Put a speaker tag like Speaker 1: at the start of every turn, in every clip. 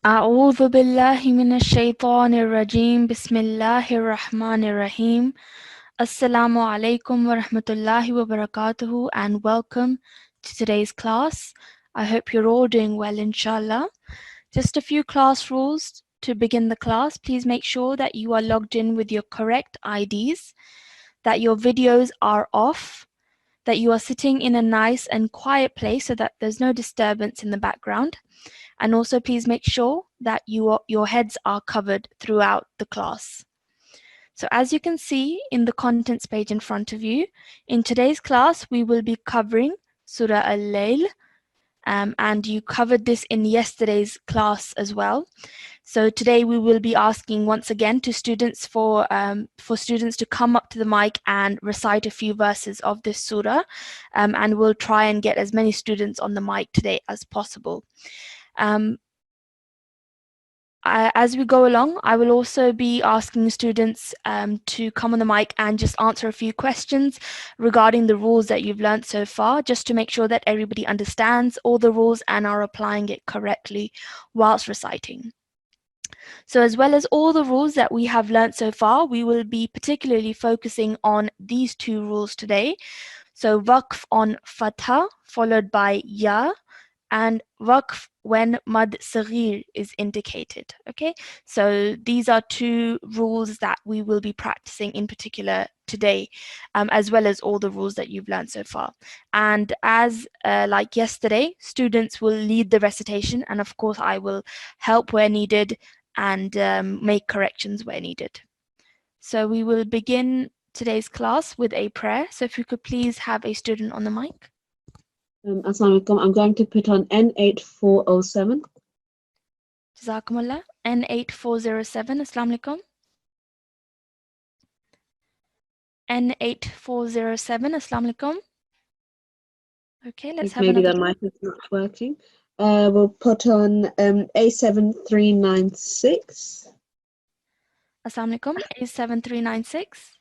Speaker 1: أعوذ بالله من الشيطان الرجيم بسم الله الرحمن الرحيم Assalamu alaikum wa rahmatullahi wa barakatuhu and welcome to today's class. I hope you're all doing well inshallah. Just a few class rules to begin the class. Please make sure that you are logged in with your correct IDs, that your videos are off, that you are sitting in a nice and quiet place so that there's no disturbance in the background. And also please make sure that your heads are covered throughout the class. So as you can see in the contents page in front of you, in today's class we will be covering Surah Al-Layl, and you covered this in yesterday's class as well. So today we will be asking once again to students for students to come up to the mic and recite a few verses of this surah, and we'll try and get as many students on the mic today as possible. As we go along, I will also be asking students to come on the mic and just answer a few questions regarding the rules that you've learned so far, just to make sure that everybody understands all the rules and are applying it correctly whilst reciting. So as well as all the rules that we have learned so far, we will be particularly focusing on these two rules today. So waqf on Fathah followed by ya, and waqf when mad saghir is indicated. Okay, so these are two rules that we will be practicing in particular today, as well as all the rules that you've learned so far. And as like yesterday, students will lead the recitation, and of course I will help where needed and make corrections where needed. So we will begin today's class with a prayer. So if you could please have a student on the mic.
Speaker 2: Assalamu alaikum. I'm going to put on N8407.
Speaker 1: Jazakumullah. N8407. Assalamu alaikum. N8407. Assalamu alaikum. Okay, let's have
Speaker 2: maybe
Speaker 1: another.
Speaker 2: the mic is not working. We'll put on A7396.
Speaker 1: Assalamu alaikum. A7396.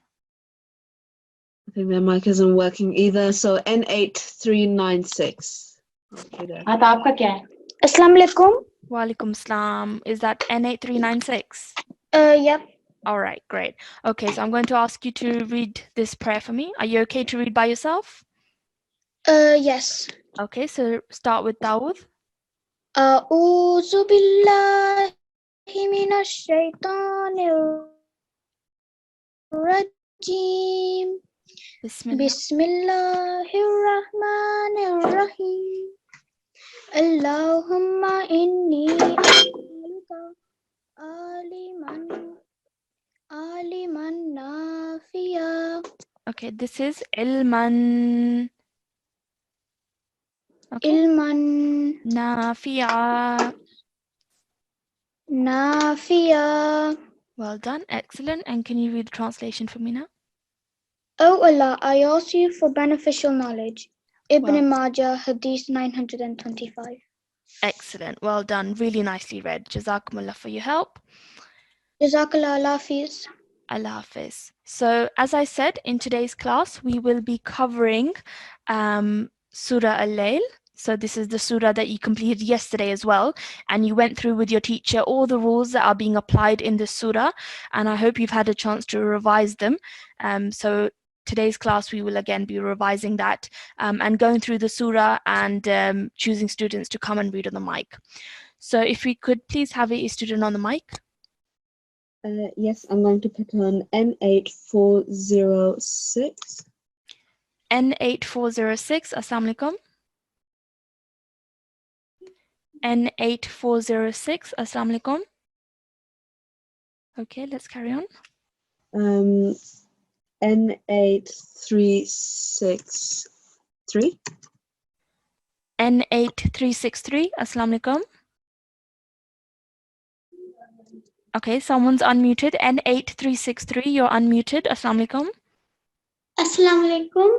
Speaker 2: I think their mic isn't working either. So N8396.
Speaker 3: Assalamu alaikum.
Speaker 1: Wa alaikum salam. Is that N8396?
Speaker 3: Yep.
Speaker 1: All right, great. Okay, so I'm going to ask you to read this prayer for me. Are you okay to read by yourself?
Speaker 3: Yes.
Speaker 1: Okay, so start with Dawood.
Speaker 3: A'udhu billahi minash shaitanir rajim.
Speaker 1: Bismillah.
Speaker 3: Bismillahirrahmanirrahim. Allahumma inni as'aluka aliman nafiya.
Speaker 1: Okay, this is ilman. Okay.
Speaker 3: Ilman
Speaker 1: Nafi'a.
Speaker 3: nafiya.
Speaker 1: Well done, excellent. And can you read the translation for me now?
Speaker 3: O Allah, I ask you for beneficial knowledge. Ibn
Speaker 1: Well,
Speaker 3: Majah, Hadith 925.
Speaker 1: excellent, well done, really nicely read. Jazakumullah for your help.
Speaker 3: Jazakallah Hafiz.
Speaker 1: Allah Hafiz. So as I said, in today's class, we will be covering Surah Al-Layl. So this is the surah that you completed yesterday as well. And you went through with your teacher all the rules that are being applied in this surah. And I hope you've had a chance to revise them. So today's class, we will again be revising that and going through the surah and choosing students to come and read on the mic. So if we could please have a student on the mic.
Speaker 2: Yes, I'm going to put on N8406.
Speaker 1: N8406, Assalamu alaikum. N8406, Assalamu alaikum. Okay, let's carry on.
Speaker 2: N8363.
Speaker 1: N8363, Assalamu alaikum. Okay, someone's unmuted. N8363, you're unmuted. Assalamu alaikum.
Speaker 3: Assalamu alaikum.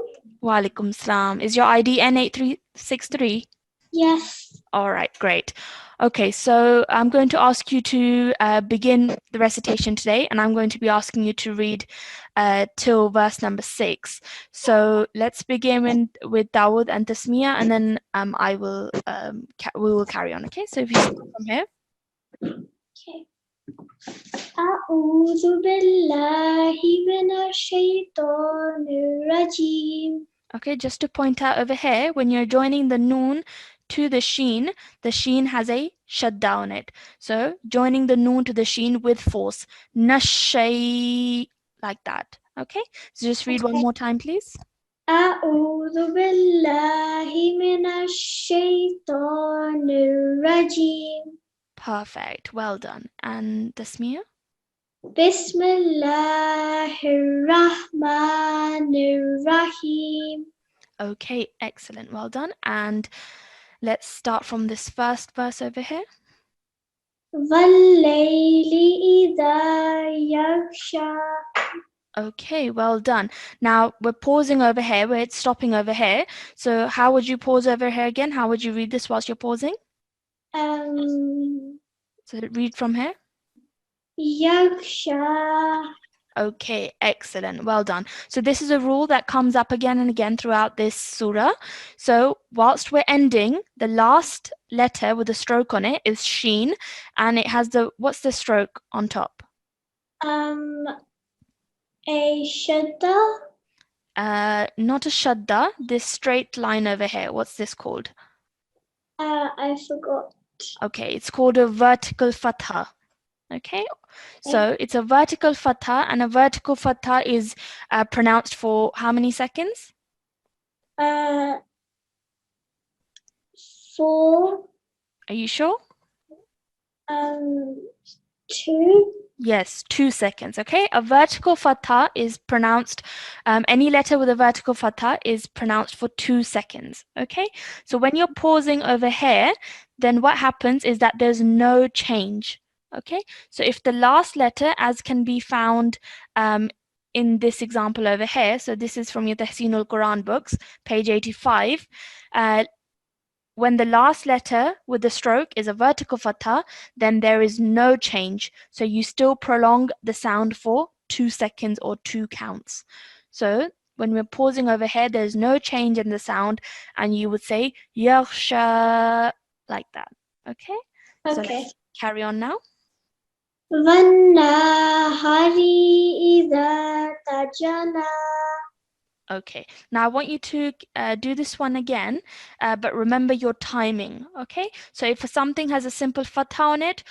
Speaker 1: Wa alaikum salam. Is your ID N8363?
Speaker 3: Yes.
Speaker 1: All right, great. Okay, so I'm going to ask you to begin the recitation today, and I'm going to be asking you to read till verse number 6. So let's begin with Dawood and Tasmiyah, and then we will carry on. Okay, so if you start from here.
Speaker 3: Okay. أعوذ بالله من الشيطان الرجيم.
Speaker 1: Okay, just to point out over here, when you're joining the noon to the sheen has a shadda on it. So joining the noon to the sheen with force. Nashay, like that. Okay, so just read one more time, please.
Speaker 3: أعوذ بالله من الشيطان الرجيم.
Speaker 1: Perfect, well done. And Tasmia?
Speaker 3: بسم الله الرحمن الرحيم.
Speaker 1: Okay, excellent, well done. And let's start from this first verse over here.
Speaker 3: والليل إذا يغشى.
Speaker 1: Okay, well done. Now we're pausing over here, we're stopping over here. So how would you pause over here again? How would you read this whilst you're pausing? So read from here.
Speaker 3: يغشى.
Speaker 1: Okay, excellent. Well done. So this is a rule that comes up again and again throughout this surah. So whilst we're ending, the last letter with a stroke on it is sheen, and it has what's the stroke on top?
Speaker 3: A shadda.
Speaker 1: Not a shadda, this straight line over here. What's this called?
Speaker 3: I forgot.
Speaker 1: Okay, it's called a vertical fathah. Okay, so it's a vertical fathah, and a vertical fathah is pronounced for how many seconds?
Speaker 3: 4.
Speaker 1: Are you sure?
Speaker 3: 2.
Speaker 1: Yes, 2 seconds. Okay, a vertical fathah is pronounced, any letter with a vertical fathah is pronounced for 2 seconds. Okay, so when you're pausing over here, then what happens is that there's no change. Okay, so if the last letter, as can be found in this example over here, so this is from your Tashilul-Qur'an books, page 85, when the last letter with the stroke is a vertical fathah, then there is no change. So you still prolong the sound for 2 seconds or 2 counts. So when we're pausing over here, there's no change in the sound, and you would say yaghsha, like that. Okay? So let's carry on now.
Speaker 3: والنهار إذا تجلى.
Speaker 1: Okay, now I want you to do this one again, but remember your timing, okay? So if something has a simple fathah on it,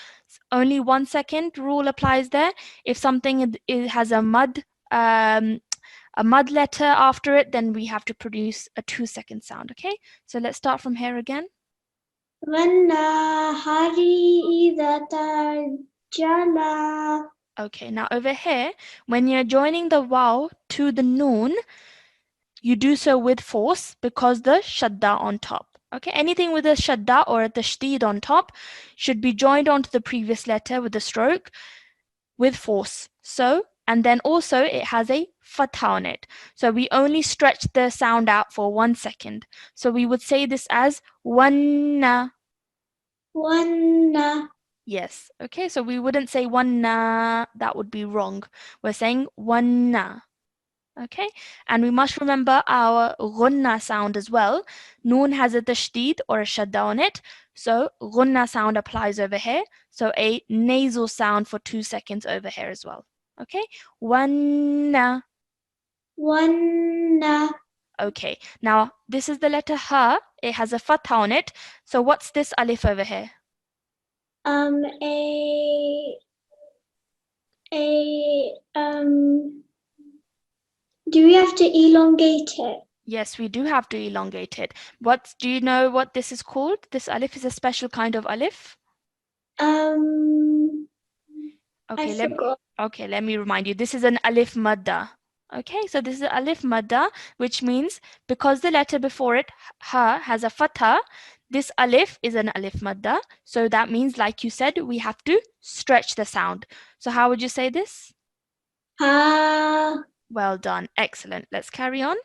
Speaker 1: only 1 second rule applies there. If something it has a mud letter after it, then we have to produce a 2-second sound, okay? So let's start from here again.
Speaker 3: والنهار إذا تجلى.
Speaker 1: Okay, now over here, when you're joining the waw to the noon, you do so with force because the shadda on top. Okay, anything with a shadda or a tashdid on top should be joined onto the previous letter with a stroke with force. So, and then also it has a fathah on it. So we only stretch the sound out for 1 second. So we would say this as wanna.
Speaker 3: Wanna.
Speaker 1: Yes, okay, so we wouldn't say wanna, that would be wrong. We're saying wanna. Okay, and we must remember our ghunna sound as well. Noon has a tashdid or a shadda on it, so ghunna sound applies over here. So a nasal sound for 2 seconds over here as well. Okay, wanna.
Speaker 3: Wanna.
Speaker 1: Okay, now this is the letter ha. It has a fathah on it. So what's this alif over here?
Speaker 3: Do we have to elongate it?
Speaker 1: Yes, we do have to elongate it. Do you know what this is called? This alif is a special kind of alif.
Speaker 3: I forgot.
Speaker 1: Let me remind you. This is an alif madda. Okay, so this is alif madda, which means because the letter before it, ha, has a fathah, this alif is an alif madda. So that means, like you said, we have to stretch the sound. So how would you say this?
Speaker 3: Ha.
Speaker 1: Well done. Excellent. Let's carry on.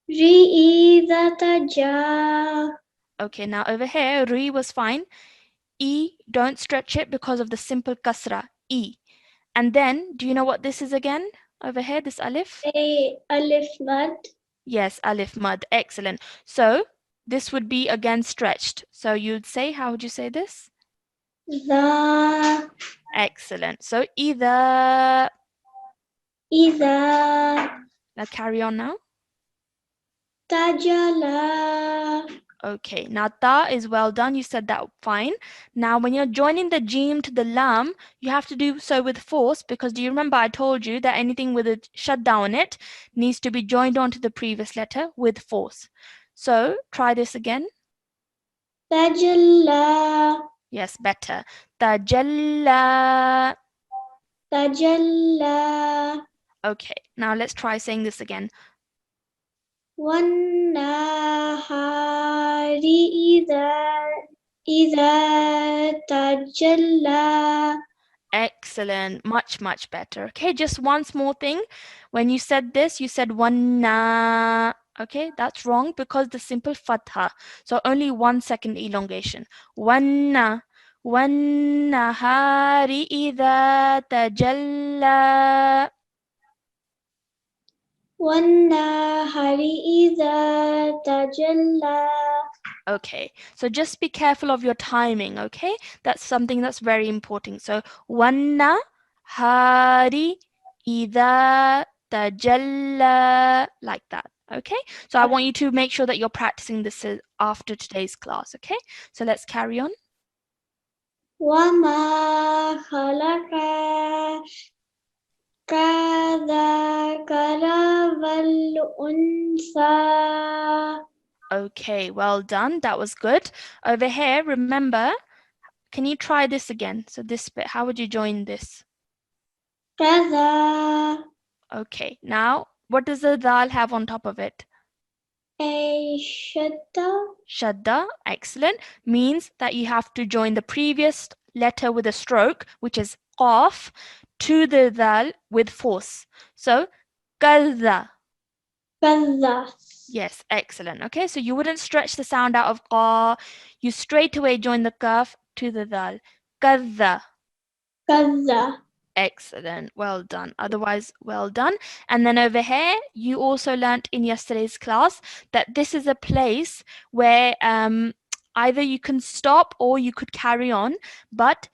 Speaker 3: Ri idha ja.
Speaker 1: Okay, now over here, ri was fine. E, don't stretch it because of the simple kasra, E. And then, do you know what this is again? Over here, this alif?
Speaker 3: Alif mad.
Speaker 1: Yes, alif mad. Excellent. So, this would be again stretched. So, you'd say, how would you say this?
Speaker 3: Za.
Speaker 1: Excellent. So either.
Speaker 3: إذا
Speaker 1: Now carry on now.
Speaker 3: تجلى
Speaker 1: Okay, now ta is well done. You said that fine. Now, when you're joining the jim to the lam, you have to do so with force because do you remember I told you that anything with a shadda on it needs to be joined onto the previous letter with force. So try this again.
Speaker 3: تجلى
Speaker 1: Yes, better. Tajalla.
Speaker 3: تجلى
Speaker 1: Okay, now let's try saying this again.
Speaker 3: والنهار إذا تجلى
Speaker 1: Excellent. Much, much better. Okay, just one small thing. When you said this, you said one na. Okay, that's wrong because the simple fathah. So only 1 second elongation. One na. وَالنَّهَارِ إِذَا تَجَلَّى.
Speaker 3: والنهار إذا تجلى
Speaker 1: Okay, so just be careful of your timing, okay? That's something that's very important. So, wanna hari idha tajalla, like that, okay? So I want you to make sure that you're practicing this after today's class, okay? So let's carry on.
Speaker 3: وما خلق كذكر والأنثى
Speaker 1: Okay, well done. That was good. Over here, remember, can you try this again? So this bit, how would you join this?
Speaker 3: كذا
Speaker 1: Okay, now what does the dal have on top of it?
Speaker 3: a shadda
Speaker 1: Shadda, excellent, means that you have to join the previous letter with a stroke, which is qaf, to the dal with force. So, kadha.
Speaker 3: كذا
Speaker 1: Yes, excellent. Okay, so you wouldn't stretch the sound out of qa. You straight away join the kaf to the dal. Kadha.
Speaker 3: كذا
Speaker 1: Excellent. Well done. Otherwise, well done. And then over here, you also learnt in yesterday's class that this is a place where either you can stop or you could carry on, but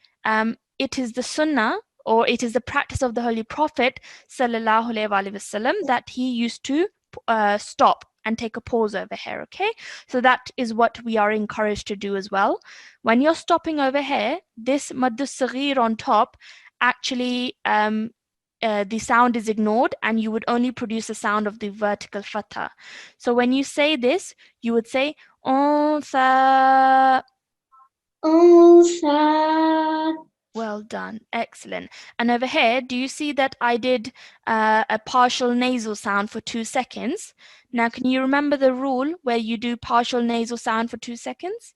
Speaker 1: it is the sunnah or it is the practice of the Holy Prophet sallallahu alaihi wasallam that he used to stop and take a pause over here, okay? So that is what we are encouraged to do as well. When you're stopping over here, this maddu saghir on top, actually the sound is ignored and you would only produce the sound of the vertical fathah. So when you say this, you would say unsa.
Speaker 3: أنثى
Speaker 1: Well done, excellent. And over here, do you see that I did a partial nasal sound for 2 seconds? Now, can you remember the rule where you do partial nasal sound for 2 seconds?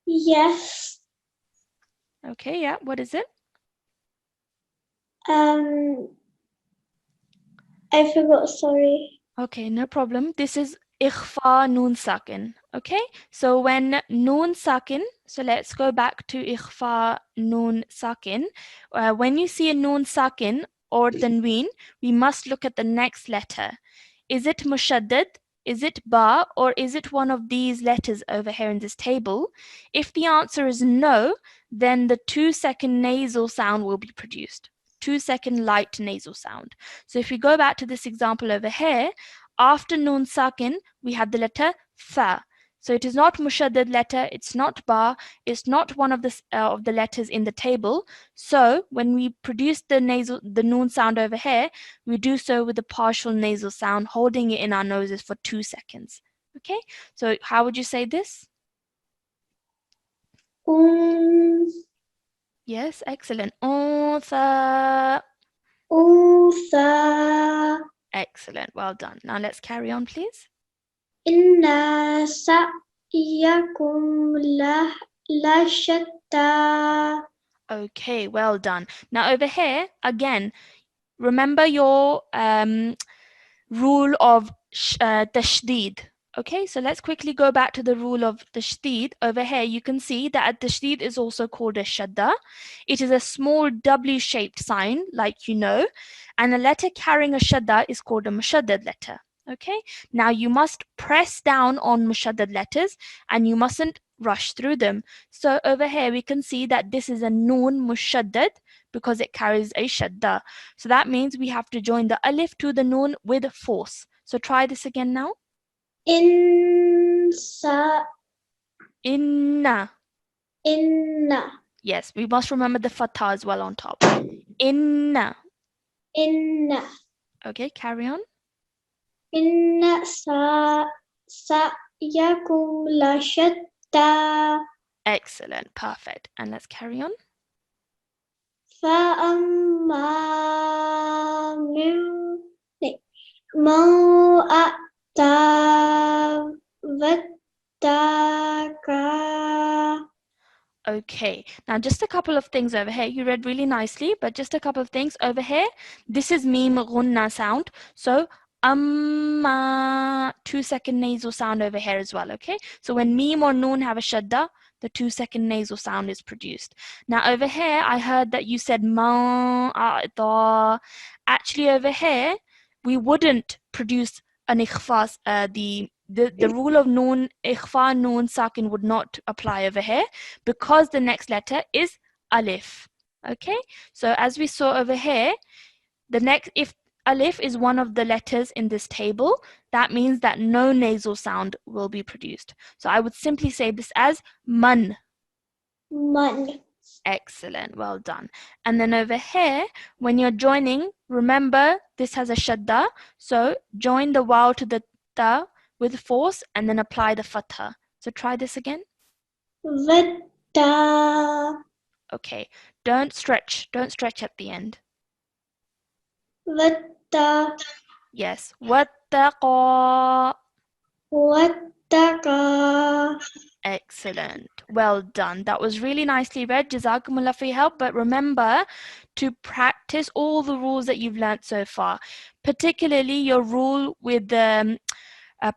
Speaker 3: yes
Speaker 1: Okay, yeah, what is it?
Speaker 3: I forgot, sorry.
Speaker 1: Okay, no problem. This is ikhfa noon sakin. Okay, so when noon sakin, so let's go back to ikhfa noon sakin. When you see a noon sakin or tanween, we must look at the next letter. Is it mushaddad? Is it ba? Or is it one of these letters over here in this table? If the answer is no, then the 2 second nasal sound will be produced. 2 second light nasal sound. So if we go back to this example over here, after noon sakin, we have the letter tha. So it is not mushaddad letter, it's not ba, it's not one of the letters in the table. So when we produce the noon sound over here, we do so with a partial nasal sound, holding it in our noses for 2 seconds. Okay, so how would you say this? Yes, excellent. Untha.
Speaker 3: أنثى
Speaker 1: Excellent, well done. Now let's carry on, please.
Speaker 3: إن سعيكم لشتى
Speaker 1: Okay, well done. Now over here, again, remember your rule of tashdid. Okay, so let's quickly go back to the rule of tashdid. Over here, you can see that a tashdid is also called a shadda. It is a small W-shaped sign, like you know, and a letter carrying a shadda is called a mushaddad letter. Okay, now you must press down on mushaddad letters and you mustn't rush through them. So over here we can see that this is a noon mushaddad because it carries a shadda. So that means we have to join the alif to the noon with force. So try this again now.
Speaker 3: Insa.
Speaker 1: Inna.
Speaker 3: Inna.
Speaker 1: Yes, we must remember the fathah as well on top. Inna.
Speaker 3: Inna.
Speaker 1: Okay, carry on.
Speaker 3: Inna sa'yakum la shatta.
Speaker 1: Excellent, perfect. And let's carry on.
Speaker 3: فأما من أتى واتقى.
Speaker 1: Okay, now just a couple of things over here. You read really nicely, but just a couple of things over here. This is meme gunna sound. So, 2-second nasal sound over here as well, okay? So when meme or noon have a shadda, the 2-second nasal sound is produced. Now over here, I heard that you said ma, a'ta. Actually over here, we wouldn't produce an ikhfas, the rule of noon, ikhfa, noon, sakin would not apply over here because the next letter is alif. Okay, so as we saw over here, the next, if alif is one of the letters in this table, that means that no nasal sound will be produced. So I would simply say this as man.
Speaker 3: Man.
Speaker 1: Excellent, well done. And then over here, when you're joining, remember this has a shadda, so join the waw to the ta with force and then apply the fathah. So try this again.
Speaker 3: Vatta.
Speaker 1: Okay, don't stretch at the end.
Speaker 3: Vatta.
Speaker 1: Yes, wattaqa.
Speaker 3: Wattaqa.
Speaker 1: Excellent, well done. That was really nicely read. Jazakumullah for your help. But remember to practice all the rules that you've learnt so far, particularly your rule with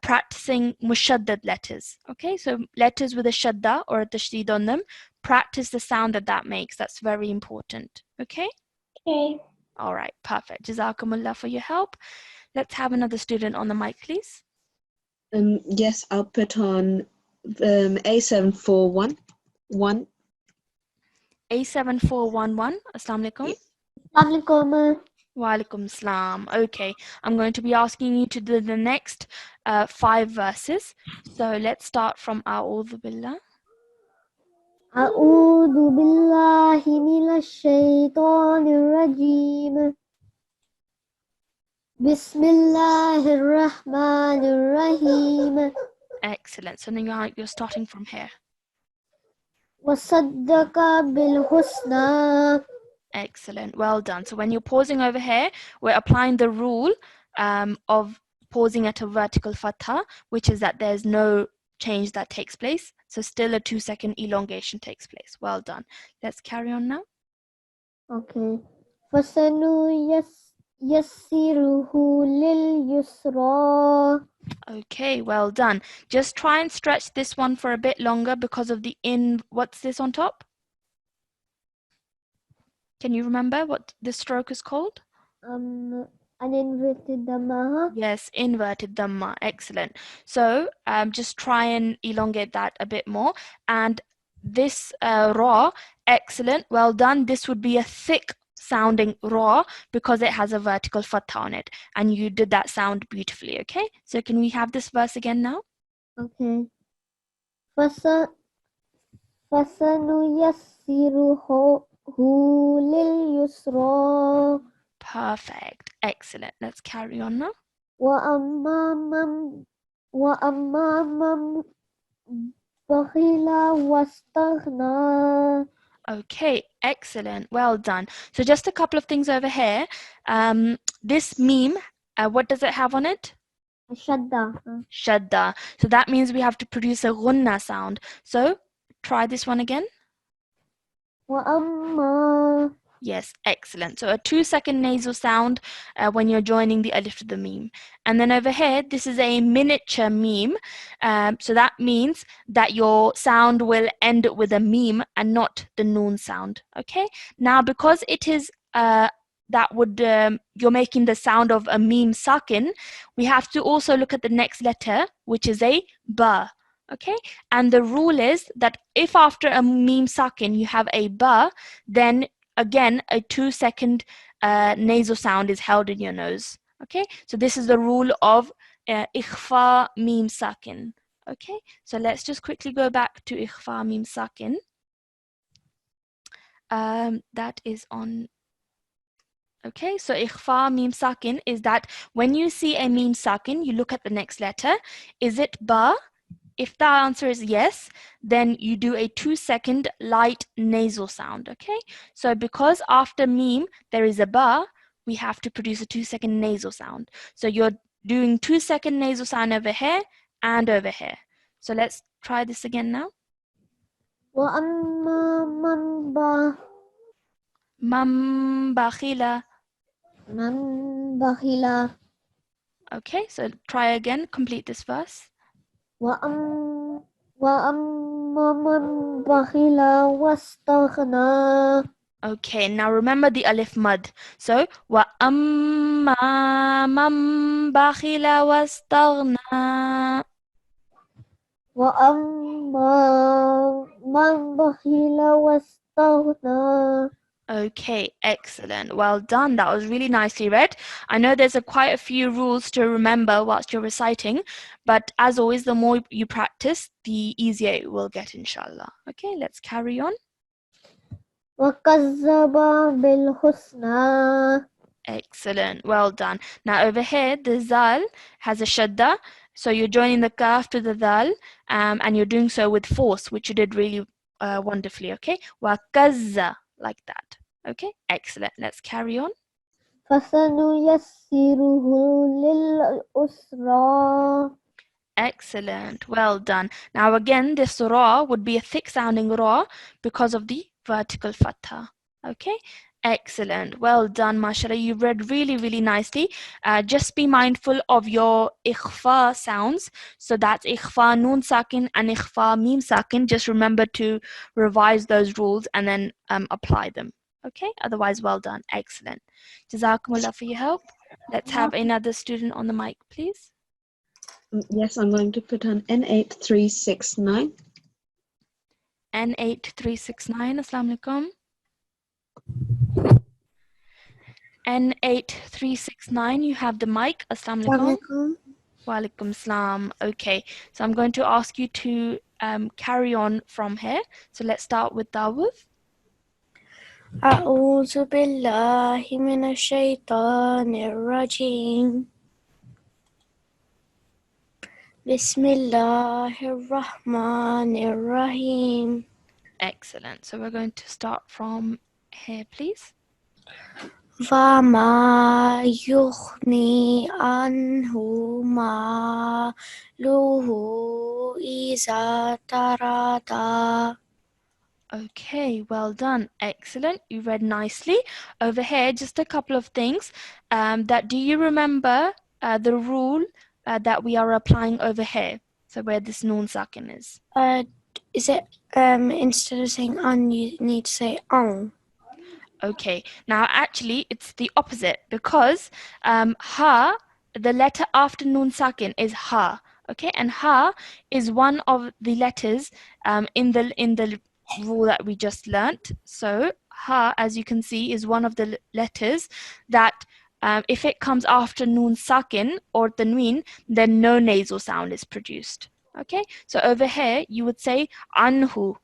Speaker 1: practicing mushaddad letters. Okay, so letters with a shadda or a tashdid on them, practice the sound that makes. That's very important. Okay?
Speaker 3: Okay.
Speaker 1: All right, perfect. Jazakumullah for your help. Let's have another student on the mic, please.
Speaker 2: Yes, I'll put on A7411.
Speaker 1: A7411. Assalamu alaikum.
Speaker 3: Assalamualaikum.
Speaker 1: Wa alaikum salam. Okay, I'm going to be asking you to do the next 5 verses. So let's start from A'udhu Billah.
Speaker 3: A'udhu billahi minash shaitanir rajim. Bismillahirrahmanirrahim.
Speaker 1: Excellent. So now you're starting from here.
Speaker 3: Wasaddaqa bil husna.
Speaker 1: Excellent. Well done. So when you're pausing over here, we're applying the rule of pausing at a vertical fathah, which is that there's no change that takes place. So still a 2-second elongation takes place. Well done. Let's carry on now.
Speaker 3: Okay. Fasanu yassiruhu lil yusra.
Speaker 1: Okay, well done. Just try and stretch this one for a bit longer because of the what's this on top? Can you remember what this stroke is called?
Speaker 3: An inverted dhamma.
Speaker 1: Yes, inverted dhamma. Excellent. So just try and elongate that a bit more. And this ra, excellent. Well done. This would be a thick sounding ra because it has a vertical fathah on it. And you did that sound beautifully, okay? So can we have this verse again now?
Speaker 3: Okay. Fasanu yassiruhu lil yusra.
Speaker 1: Perfect. Excellent. Let's carry on now.
Speaker 3: Wa amma man bakhila wastaghna.
Speaker 1: Okay, excellent. Well done. So just a couple of things over here. This meme, what does it have on it?
Speaker 3: Shadda.
Speaker 1: Shadda. So that means we have to produce a gunna sound. So try this one again.
Speaker 3: Wa amma.
Speaker 1: Yes, excellent. So a 2-second nasal sound when you're joining the alif to the meme. And then over here, this is a miniature meme. So that means that your sound will end with a meme and not the noon sound. Okay. Now, because it is that would you're making the sound of a meme sakin, we have to also look at the next letter, which is a ba. Okay, and the rule is that if after a meme sakin you have a ba, then again a 2-second nasal sound is held in your nose. Okay, so this is the rule of ikhfa meme sakin. Okay, so let's just quickly go back to ikhfa meme sakin. That is on. Okay, so ikhfa meme sakin is that when you see a meme sakin, you look at the next letter. Is it ba? If the answer is yes, then you do a 2-second light nasal sound. Okay, so because after meme there is a ba, we have to produce a 2-second nasal sound. So you're doing 2-second nasal sound over here and over here. So let's try this again now. Man bakhila.
Speaker 4: Man bakhila.
Speaker 1: Okay, so try again, complete this verse.
Speaker 4: وأما من بخل واستغنى.
Speaker 1: Okay, now remember the alif mud. So wa amma man bakhila wastaghna.
Speaker 4: وأما من بخل واستغنى.
Speaker 1: Okay, excellent. Well done. That was really nicely read. I know there's quite a few rules to remember whilst you're reciting, but as always, the more you practice, the easier it will get, inshallah. Okay, let's carry on.
Speaker 4: وكذب بالحسنى.
Speaker 1: Excellent. Well done. Now over here, the zal has a shadda. So you're joining the kaf to the dal, and you're doing so with force, which you did really wonderfully. Okay. Wakazza, like that. Okay. Excellent. Let's carry on.
Speaker 4: فسنيسره للعسرى.
Speaker 1: Excellent. Well done. Now again, this ra would be a thick sounding ra because of the vertical fathah. Okay. Excellent. Well done, mashallah. You read really, really nicely. Just be mindful of your ikhfa sounds. So that's ikhfa noon sakin and ikhfa meme sakin. Just remember to revise those rules and then apply them. Okay. Otherwise, well done. Excellent. Jazakumullah for your help. Let's have another student on the mic, please.
Speaker 2: Yes, I'm going to put on N8369.
Speaker 1: N8369, Assalamu alaikum. N8369, you have the mic. Assalamu alaikum. Wa alaikum salam. Okay, so I'm going to ask you to carry on from here. So let's start with Dawud.
Speaker 3: أعوذ بالله من الشيطان الرجيم بسم الله الرحمن الرحيم.
Speaker 1: Excellent. So we're going to start from here, please.
Speaker 3: وما يغني عنه ماله إذا تردى.
Speaker 1: Okay, well done. Excellent. You read nicely. Over here, just a couple of things. Do you remember the rule that we are applying over here? So where this noon sakin is.
Speaker 3: Is it instead of saying on, you need to say on?
Speaker 1: Okay, now actually it's the opposite because ha, the letter after noon sakin is ha. Okay, and ha is one of the letters in the rule that we just learnt. So ha, as you can see, is one of the letters that if it comes after noon sakin or tanween, then no nasal sound is produced. Okay, so over here you would say anhu.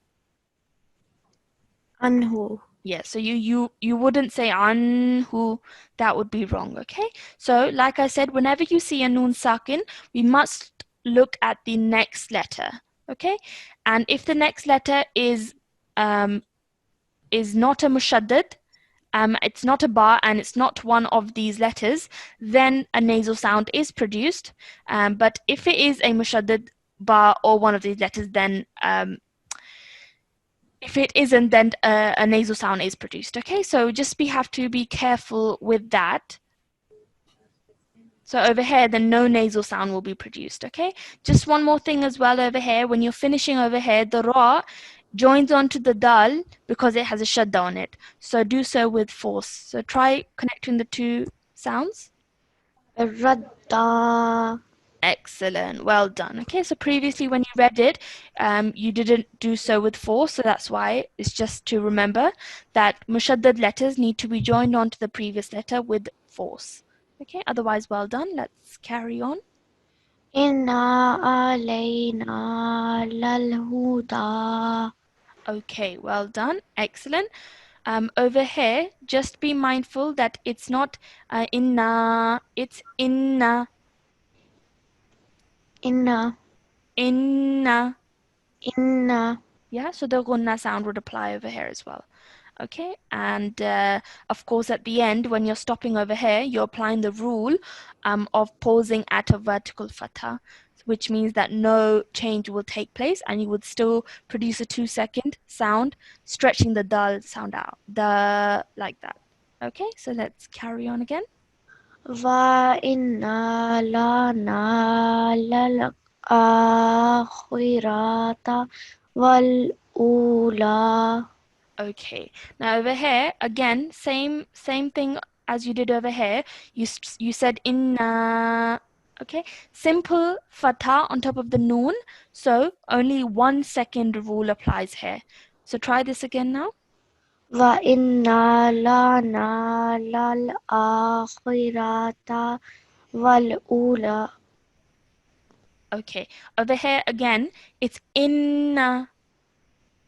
Speaker 3: Anhu.
Speaker 1: Yeah, so you wouldn't say anhu, that would be wrong, okay? So like I said, whenever you see a noon sakin, we must look at the next letter, okay? And if the next letter is not a mushaddad, it's not a ba and it's not one of these letters, then a nasal sound is produced. But if it is a mushaddad ba or one of these letters, then if it isn't, then a nasal sound is produced. Okay, so just have to be careful with that. So over here, then no nasal sound will be produced. Okay, just one more thing as well over here. When you're finishing over here, the ra joins onto the dal because it has a shadda on it. So do so with force. So try connecting the two sounds.
Speaker 3: Radda.
Speaker 1: Excellent. Well done. Okay, so previously when you read it, you didn't do so with force, so that's why it's just to remember that mushaddad letters need to be joined onto the previous letter with force. Okay, otherwise, well done. Let's carry on.
Speaker 3: Inna alayna lal huda.
Speaker 1: Okay, well done. Excellent. Over here, just be mindful that it's not inna, it's inna,
Speaker 3: Inna.
Speaker 1: inna.
Speaker 3: Inna.
Speaker 1: Yeah, so the gunna sound would apply over here as well. Okay, and of course at the end when you're stopping over here, you're applying the rule of pausing at a vertical fatha, which means that no change will take place and you would still produce a 2-second sound, stretching the dal sound out, the like that. Okay, so let's carry on again.
Speaker 3: Wa inna lana lal akhirata wal ula.
Speaker 1: Okay, now over here again, same thing as you did over here. You said inna. Okay, simple fatha on top of the noon, so only 1 second rule applies here. So try this again now.
Speaker 3: Wa inna lana lal akhirata wal ula.
Speaker 1: Okay, over here again, it's inna.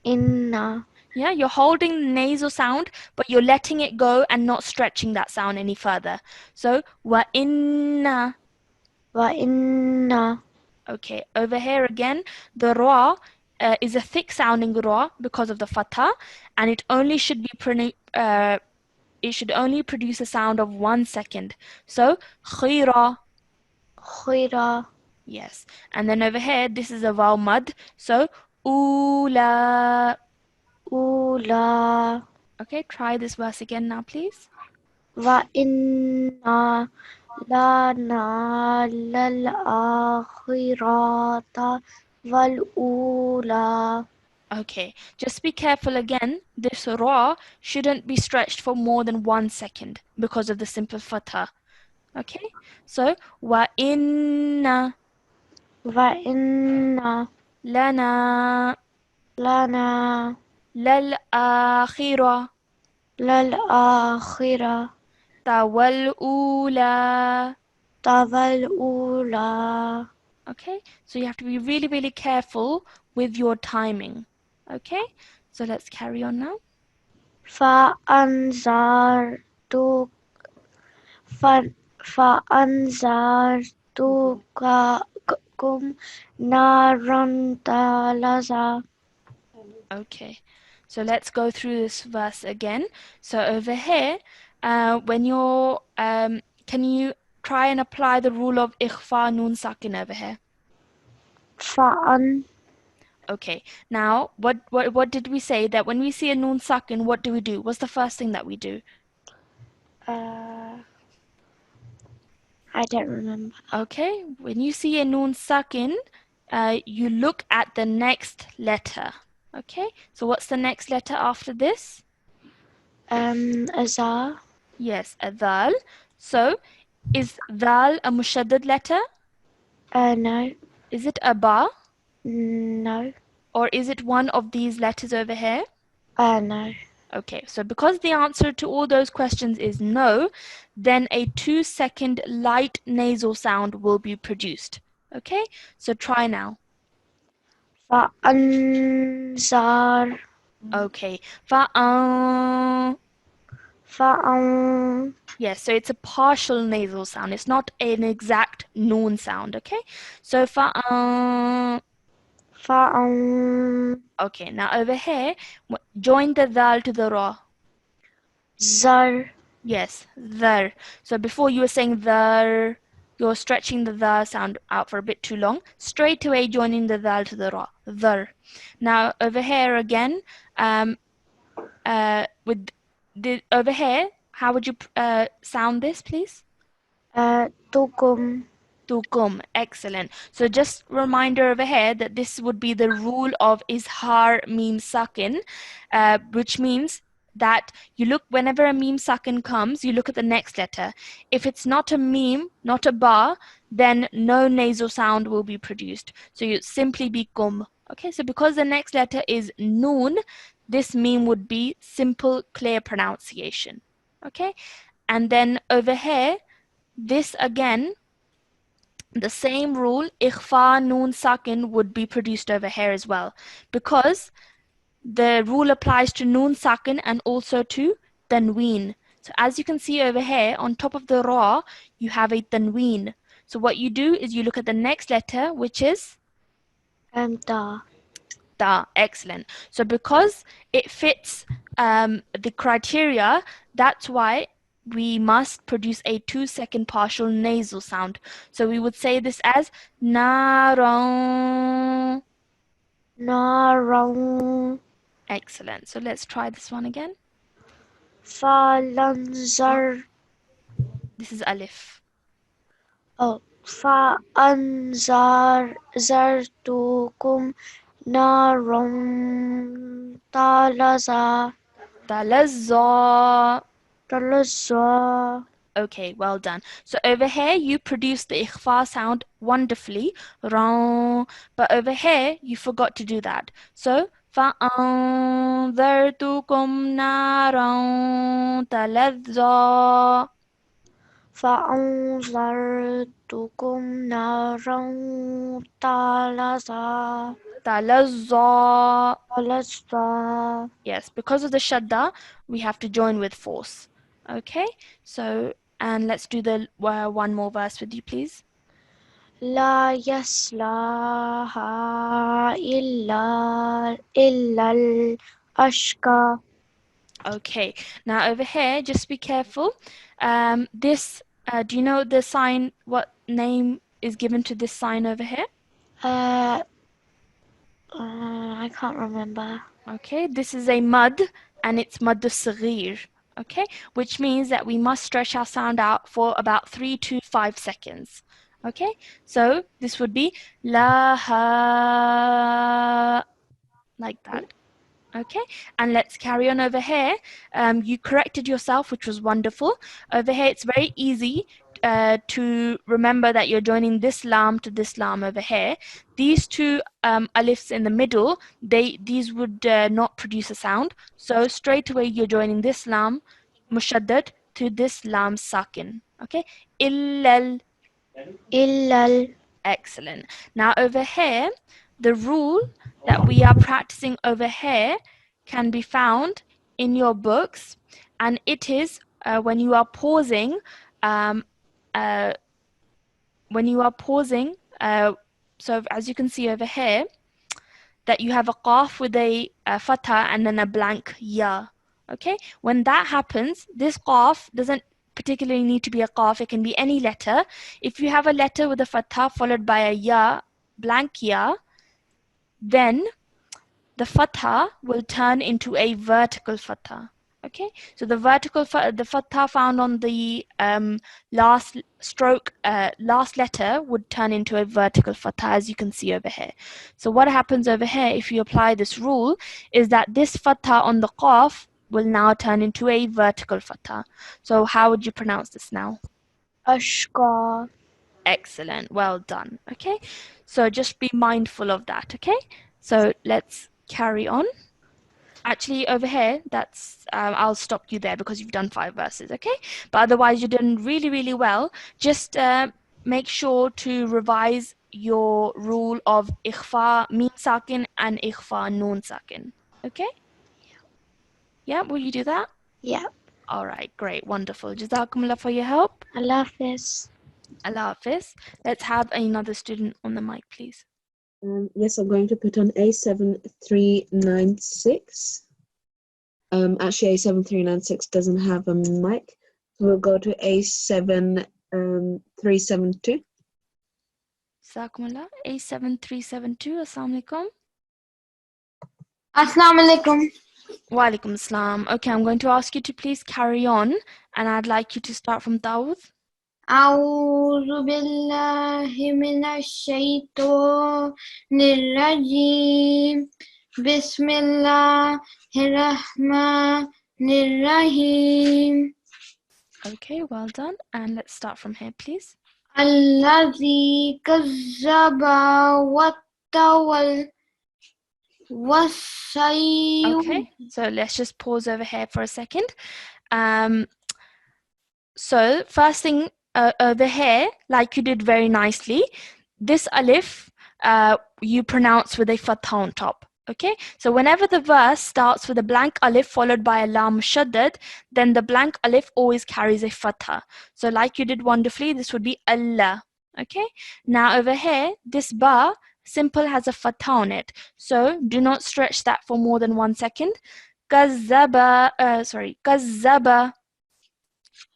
Speaker 3: Inna.
Speaker 1: Yeah, you're holding the nasal sound, but you're letting it go and not stretching that sound any further. So wa inna.
Speaker 3: Wa inna.
Speaker 1: Okay, over here again, the ra is a thick sounding ra because of the fatha, and it only should be it should only produce a sound of 1 second. So khira,
Speaker 3: Khira.
Speaker 1: yes. And then over here, this is a vowel mud. So ula.
Speaker 3: Ula.
Speaker 1: Okay, try this verse again now, please.
Speaker 3: Wa inna lana lal akhirata wal ula.
Speaker 1: Okay, just be careful again. This ra shouldn't be stretched for more than 1 second because of the simple fatha. Okay, so wa inna
Speaker 3: Wa inna
Speaker 1: lana
Speaker 3: lana
Speaker 1: lal akhirah
Speaker 3: lal akhirah
Speaker 1: tawal ula.
Speaker 3: tawal ula.
Speaker 1: Okay, so you have to be really careful with your timing. Okay, so let's carry on now.
Speaker 3: Fa anzartu fa anzartuka kum naran talaza.
Speaker 1: Okay, so let's go through this verse again. So over here, when you're, can you try and apply the rule of ikhfa nun sakin over here?
Speaker 3: Fa an
Speaker 1: Okay, now what did we say? That when we see a nun sakin, what do we do? What's the first thing that we do?
Speaker 3: I don't remember.
Speaker 1: Okay, when you see a nun sakin, you look at the next letter. Okay, so what's the next letter after this?
Speaker 3: Azar.
Speaker 1: Yes, a dal. So is dal a mushaddad letter?
Speaker 3: No.
Speaker 1: Is it a ba?
Speaker 3: No.
Speaker 1: Or is it one of these letters over here?
Speaker 3: No.
Speaker 1: Okay, so because the answer to all those questions is no, then a 2-second light nasal sound will be produced. Okay, so try now.
Speaker 3: Fa anzar.
Speaker 1: Okay, fa
Speaker 3: Fa an.
Speaker 1: yes, so it's a partial nasal sound. It's not an exact noon sound. Okay, so fa
Speaker 3: Fa an.
Speaker 1: okay, now over here, join the dal to the ra.
Speaker 3: Zar.
Speaker 1: Yes, there. So before you were saying there, you're stretching the sound out for a bit too long. Straight away joining the dal to the ra. There. Now over here again, with the over here, how would you sound this, please?
Speaker 3: Tukum.
Speaker 1: tukum. Excellent. So just reminder over here that this would be the rule of izhar mim sakin, which means that you look whenever a mim sakin comes, you look at the next letter. If it's not a mim, not a ba, then no nasal sound will be produced. So you simply be kum. Okay, so because the next letter is noon, this mim would be simple, clear pronunciation. Okay, and then over here, this again, the same rule, ikhfa noon sakin, would be produced over here as well, because the rule applies to noon sakin and also to tanween. So as you can see over here, on top of the ra, you have a tanween. So what you do is you look at the next letter, which is
Speaker 3: Ta.
Speaker 1: ta. Excellent. So because it fits the criteria, that's why we must produce a 2-second partial nasal sound. So we would say this as narong.
Speaker 3: Narong.
Speaker 1: Excellent. So let's try this one again.
Speaker 3: Falanzar.
Speaker 1: This is alif.
Speaker 3: Oh. Zartukum narong talaza.
Speaker 1: Talazza.
Speaker 3: Talazza.
Speaker 1: Okay, well done. So over here, you produce the ikhfa sound wonderfully. Ra. But over here, you forgot to do that. So, فَأَنذَرْتُكُمْ نَارًا تَلَظَّى.
Speaker 3: فأنذرتكم نارا تلظى.
Speaker 1: تَلَظَّى.
Speaker 3: تلظى.
Speaker 1: Yes, because of the shadda, we have to join with force. Okay, so, and let's do the one more verse with you, please.
Speaker 3: لا يصلاها إلا الأشقى.
Speaker 1: Okay, now over here, just be careful. This, do you know the sign, what name is given to this sign over here?
Speaker 3: I can't remember.
Speaker 1: Okay, this is a mud, and it's mad al-saghir. Okay, which means that we must stretch our sound out for about 3 to 5 seconds. Okay, so this would be la ha, like that. Okay, and let's carry on over here. You corrected yourself, which was wonderful. Over here, it's very easy to remember that you're joining this lam to this lam over here. These two alifs in the middle, these would not produce a sound. So straight away, you're joining this lam mushaddad to this lam sakin. Okay, illal.
Speaker 3: إلا.
Speaker 1: Excellent. Now over here, the rule that we are practicing over here can be found in your books, and it is when you are pausing, so as you can see over here, that you have a qaf with a fatha and then a blank ya. Okay, when that happens, this qaf doesn't particularly need to be a qaf, it can be any letter. If you have a letter with a fatha followed by a ya, blank ya, then the fatha will turn into a vertical fatha. Okay, so the fatha found on the last stroke, last letter would turn into a vertical fatha, as you can see over here. So what happens over here, if you apply this rule, is that this fatha on the qaf will now turn into a vertical fatha. So how would you pronounce this now?
Speaker 3: أشقى.
Speaker 1: Excellent, well done. Okay, so just be mindful of that. Okay, so let's carry on. Actually, over here, that's I'll stop you there because you've done 5 verses, okay? But otherwise, you're doing really, really well. Just make sure to revise your rule of ikhfa mim sakin and ikhfa noon sakin, okay? Yeah, will you do that?
Speaker 3: Yeah.
Speaker 1: All right, great, wonderful. Jazakumullah for your help.
Speaker 3: Allah Hafiz.
Speaker 1: Allah Hafiz. Let's have another student on the mic, please.
Speaker 2: Yes, I'm going to put on A7396. Actually, A7396 doesn't have a mic. So we'll go to A7372.
Speaker 1: Jazakumullah. A7372. Assalamu alaikum.
Speaker 3: Assalamu alaikum.
Speaker 1: Wa alaikum assalam. Okay, I'm going to ask you to please carry on, and I'd like you to start from Dawood.
Speaker 3: أعوذ بالله من الشيطان الرجيم بسم الله الرحمن الرحيم
Speaker 1: Okay, well done. And let's start from here, please.
Speaker 3: الذي كذب وتولى
Speaker 1: Okay, so let's just pause over here for a second. So first thing over here, like you did very nicely, this alif you pronounce with a fathah on top. Okay, so whenever the verse starts with a blank alif followed by a lam shaddad, then the blank alif always carries a fathah. So like you did wonderfully, this would be Allah. Okay, now over here, this ba simple has a fathah on it. So do not stretch that for more than 1 second. Kazzaba, kazzaba.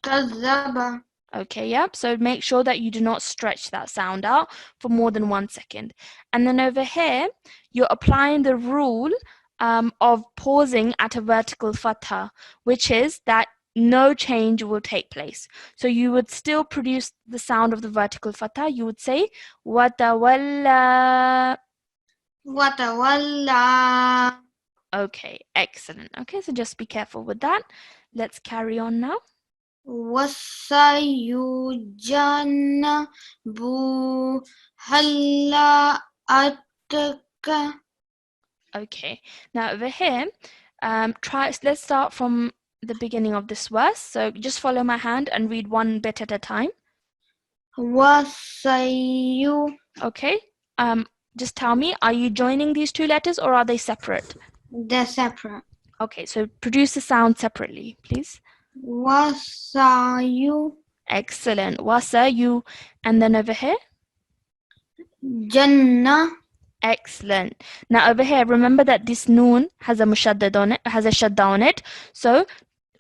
Speaker 3: كذب
Speaker 1: Okay, yep. So make sure that you do not stretch that sound out for more than 1 second. And then over here, you're applying the rule of pausing at a vertical fathah, which is that no change will take place. So you would still produce the sound of the vertical fathah. You would say, وَتَوَلَّى.
Speaker 3: وتولى
Speaker 1: Okay, excellent. Okay, so just be careful with that. Let's carry on now.
Speaker 3: وسيجنبها الأتقى
Speaker 1: Okay, now over here, let's start from the beginning of this verse. So just follow my hand and read one bit at a time. Okay, just tell me, are you joining these two letters or are they separate?
Speaker 3: They're separate.
Speaker 1: Okay, so produce the sound separately, please.
Speaker 3: وسيجنبها
Speaker 1: Excellent. Wasa, you, and then over here. Excellent. Now over here, remember that this noon has a mushaddad on it, has a shadda on it. So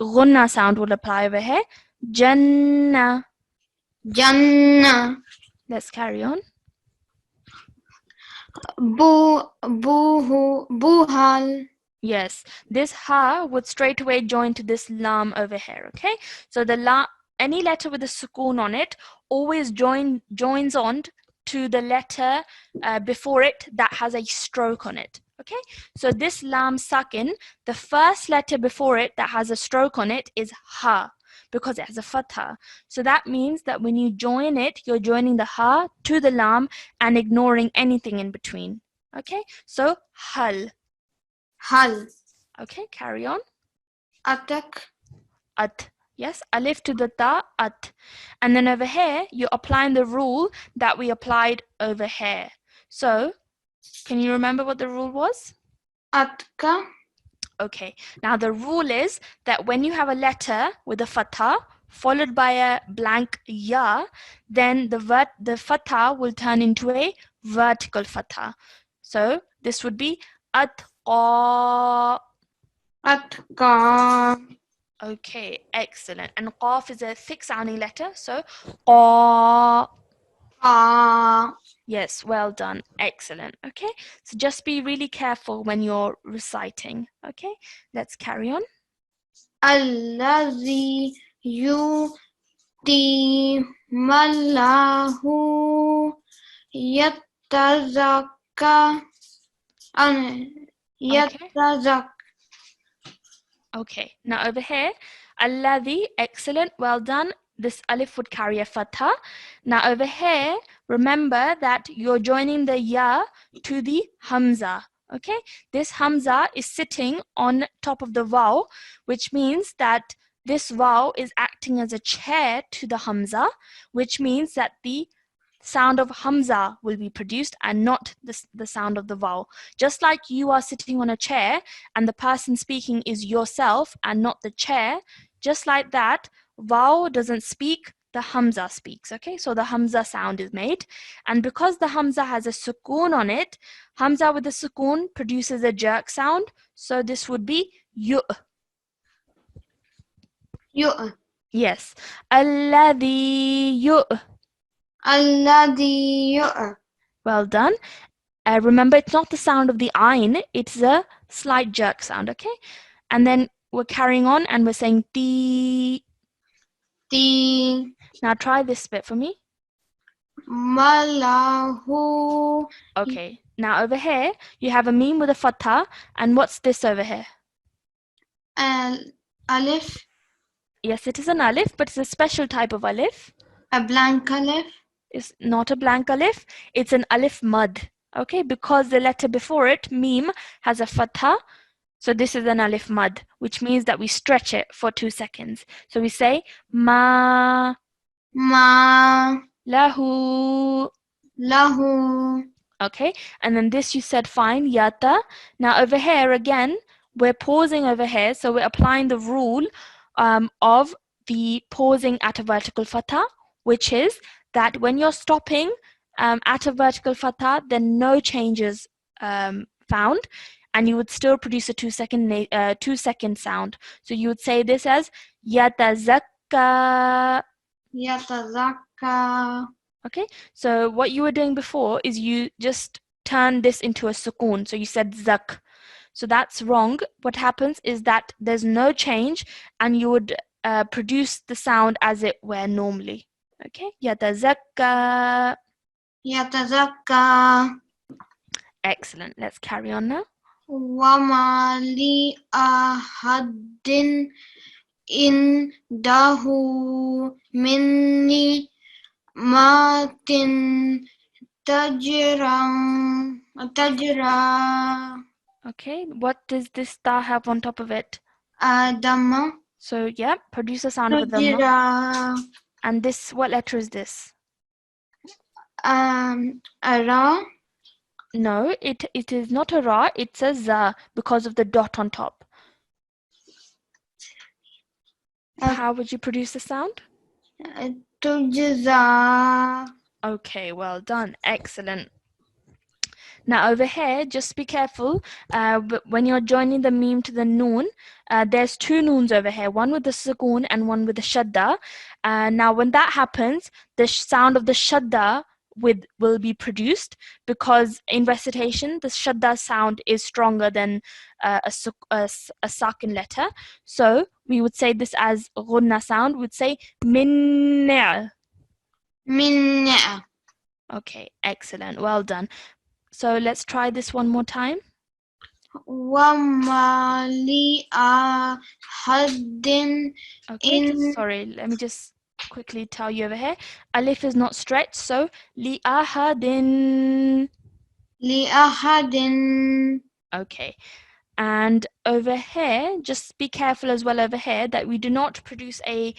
Speaker 1: ghunna sound will apply over here. Jannah.
Speaker 3: جنة
Speaker 1: Let's carry on.
Speaker 3: بوهل
Speaker 1: Yes, this ha would straight away join to this lam over here. Okay, so the lam, any letter with a sukoon on it, always joins on to the letter before it that has a stroke on it. Okay, so this lam sakin, the first letter before it that has a stroke on it is ha, because it has a fathah. So that means that when you join it, you're joining the ha to the lam and ignoring anything in between. Okay, so hal.
Speaker 3: هل
Speaker 1: Okay, carry on.
Speaker 3: أتك
Speaker 1: At. Yes, alif to the ta, at. And then over here, you're applying the rule that we applied over here. So, can you remember what the rule was?
Speaker 3: أتك
Speaker 1: Okay, now the rule is that when you have a letter with a fathah followed by a blank ya, then the fathah will turn into a vertical fathah. So, this would be atqa.
Speaker 3: أتقى
Speaker 1: Okay, excellent. And qaf is a thick sounding letter, so qa. Yes, well done. Excellent. Okay, so just be really careful when you're reciting. Okay, let's carry on.
Speaker 3: الذي يؤتي ماله يتزكى يتزكى
Speaker 1: Okay, now over here, alladhi, excellent, well done. This alif would carry a fathah. Now over here, remember that you're joining the ya to the hamza. Okay, this hamza is sitting on top of the vaw, which means that this vaw is acting as a chair to the hamza, which means that the sound of hamza will be produced and not the sound of the vowel. Just like you are sitting on a chair and the person speaking is yourself and not the chair, just like that, vowel doesn't speak, the hamza speaks. Okay, so the hamza sound is made, and because the hamza has a sukoon on it, hamza with a sukoon produces a jerk sound, so this would be yu. Yes, alladhi yu.
Speaker 3: الذي يؤ
Speaker 1: Well done. Remember, it's not the sound of the ayn, it's a slight jerk sound, okay? And then we're carrying on and we're saying ti. Now try this bit for me.
Speaker 3: Malahu.
Speaker 1: Okay. Now over here, you have a meme with a fathah. And what's this over here?
Speaker 3: Alif.
Speaker 1: Yes, it is an alif, but it's a special type of alif.
Speaker 3: A blank alif.
Speaker 1: It's not a blank alif. It's an alif mud. Okay, because the letter before it, meme, has a fathah. So this is an alif mud, which means that we stretch it for 2 seconds. So we say ma lahu.
Speaker 3: Lahu.
Speaker 1: Okay, and then this you said fine, yata. Now over here again, we're pausing over here, so we're applying the rule of the pausing at a vertical fathah, which is that when you're stopping at a vertical fathah, then no changes found, and you would still produce a 2 second sound. So you would say this as yatazakka.
Speaker 3: Yatazakka.
Speaker 1: Okay, so what you were doing before is you just turned this into a sukoon. So you said zak. So that's wrong. What happens is that there's no change and you would produce the sound as it were normally. Okay, yatazakka.
Speaker 3: Yatazakka.
Speaker 1: Excellent. Let's carry on now.
Speaker 3: وَمَا لِأَحَدٍ إِنْدَهُ مِن نِعْمَةٍ تَجْرَى.
Speaker 1: Okay, what does this ta have on top of it?
Speaker 3: Dhamma.
Speaker 1: So yeah, produce a sound of a dhamma.
Speaker 3: Tajra.
Speaker 1: And this, what letter is this?
Speaker 3: Ra.
Speaker 1: No, it is not a ra, it's a za because of the dot on top. How would you produce the sound?
Speaker 3: Tujza.
Speaker 1: Okay, well done. Excellent. Now over here, just be careful. When you're joining the meme to the noon, there's 2 noons over here, one with the sukoon and one with the shadda. Now when that happens, the sound of the shadda will be produced, because in recitation, the shadda sound is stronger than a sakin letter. So we would say this as ghunna sound. We'd say minna.
Speaker 3: Minna.
Speaker 1: Okay, excellent. Well done. So let's try this one more time.
Speaker 3: وَمَا لِأَحَدٍ
Speaker 1: Okay, sorry, let me just quickly tell you over here. Alif is not stretched, so li'ahadin.
Speaker 3: لِأَحَدٍ.
Speaker 1: Okay, and over here, just be careful as well over here that we do not produce a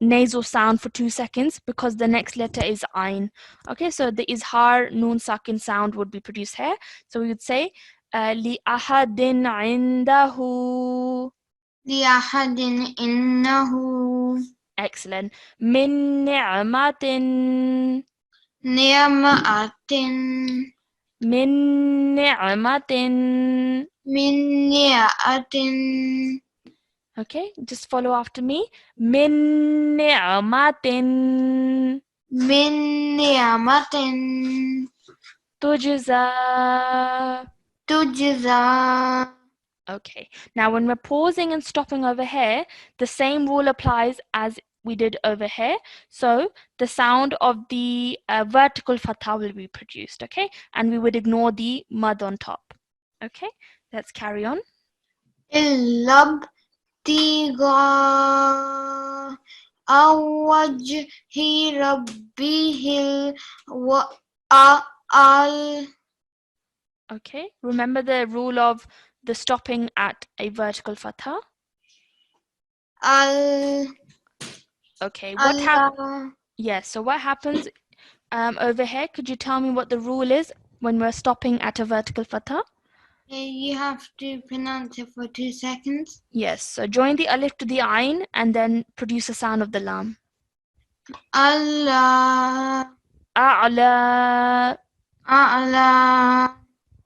Speaker 1: nasal sound for 2 seconds, because the next letter is ayn. Okay, so the izhar noon sakin sound would be produced here. So we would say li'ahadin indahu.
Speaker 3: لِأَحَدٍ إِنَّهُ.
Speaker 1: Excellent. Min ni'matin.
Speaker 3: نِعْمَةٍ.
Speaker 1: Min ni'matin.
Speaker 3: مِن نِعْمَةٍ.
Speaker 1: Okay, just follow after me. Min ni'matin.
Speaker 3: مِن نِعْمَةٍ.
Speaker 1: Tujza.
Speaker 3: تُجْزَى.
Speaker 1: Okay, now when we're pausing and stopping over here, the same rule applies as we did over here. So the sound of the vertical fathah will be produced, okay? And we would ignore the mud on top. Okay, let's carry on.
Speaker 3: إِلَّا ابْتِغَاءَ وَجْهِ رَبِّهِ الْأَعْلَى.
Speaker 1: Okay, remember the rule of the stopping at a vertical fathah? Okay, what happens? Yes, so what happens over here? Could you tell me what the rule is when we're stopping at a vertical fathah?
Speaker 3: You have to pronounce it for 2 seconds.
Speaker 1: Yes, so join the alif to the ayn and then produce a sound of the lam.
Speaker 3: Allah.
Speaker 1: A'la.
Speaker 3: A'la.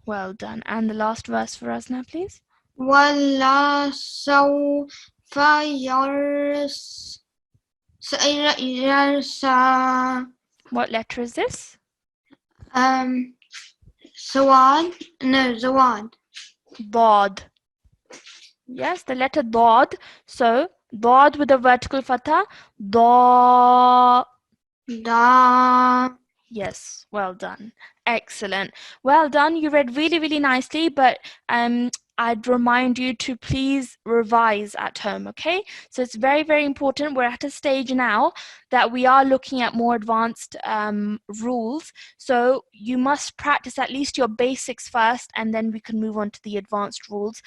Speaker 1: Well done. And the last verse for us now, please.
Speaker 3: وَلَا سَوْفَ يَرْسَى.
Speaker 1: What letter is this?
Speaker 3: Sawad. No, Zawad.
Speaker 1: Dad. Yes, the letter dad. So Dad with a vertical fatha. Da.
Speaker 3: Da.
Speaker 1: Yes, well done. Excellent. Well done. You read really, really nicely, but I'd remind you to please revise at home, okay? So it's very, very important. We're at a stage now that we are looking at more advanced rules. So you must practice at least your basics first, and then we can move on to the advanced rules.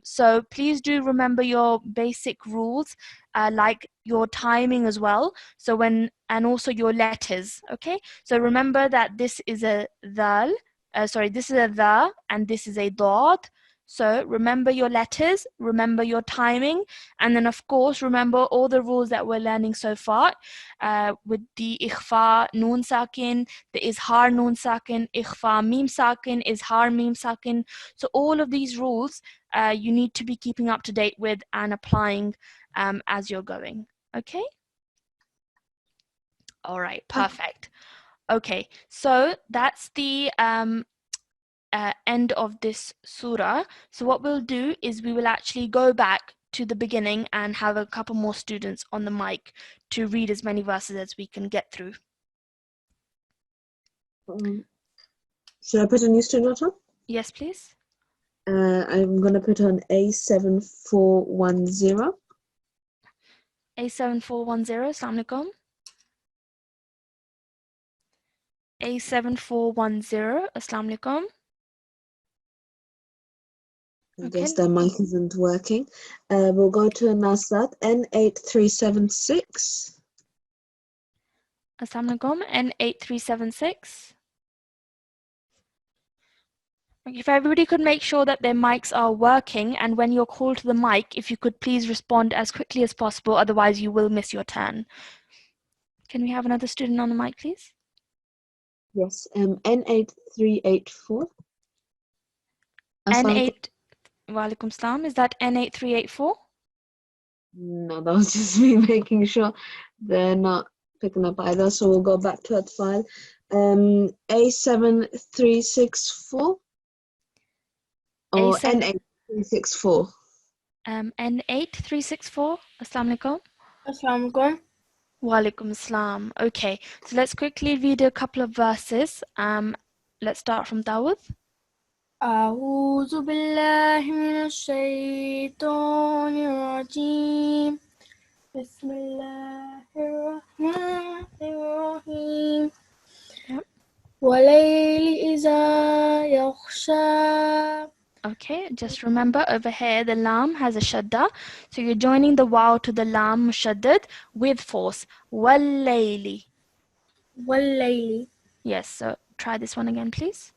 Speaker 1: So please do remember your basic rules, like your timing as well. So and also your letters, okay? So remember that this is a dal, this is a dha, and this is a dad. So remember your letters, remember your timing, and then of course remember all the rules that we're learning so far, with the ikhfa noon sakin, the izhar noon sakin, ikhfa mim sakin, izhar mim sakin. So all of these rules you need to be keeping up to date with and applying as you're going, okay? All right, perfect. Okay, so that's the end of this surah. So what we'll do is we will actually go back to the beginning and have a couple more students on the mic to read as many verses as we can get through.
Speaker 2: Should I put a new student on?
Speaker 1: Yes, please.
Speaker 2: I'm going to put on A7410.
Speaker 1: A7410, Assalamu alaikum. A7410, Assalamu alaikum.
Speaker 2: I
Speaker 1: Okay.
Speaker 2: guess their mic isn't working. We'll go to Nasrat, N8376.
Speaker 1: Assalamu alaikum, N8376. If everybody could make sure that their mics are working, and when you're called to the mic, if you could please respond as quickly as possible, otherwise you will miss your turn. Can we have another student on the mic, please?
Speaker 2: Yes, N8384.
Speaker 1: N8, Walaikum Salam, is that N8384?
Speaker 2: No, that was just me making sure they're not picking up either. So we'll go back to that file. A7364 or N8364.
Speaker 1: N8364, Assalamu alaikum.
Speaker 3: Assalamu alaikum.
Speaker 1: Walaikum Salam. Okay, so let's quickly read a couple of verses. Let's start from Dawood.
Speaker 3: أعوذ بالله من الشيطان الرجيم بسم الله الرحمن الرحيم
Speaker 1: Yep.
Speaker 3: والليل إذا يغشى.
Speaker 1: Okay, just remember over here the lam has a shadda, so you're joining the waw to the lam mushaddad with force. Wallayli.
Speaker 3: والليل
Speaker 1: Yes, so try this one again, please.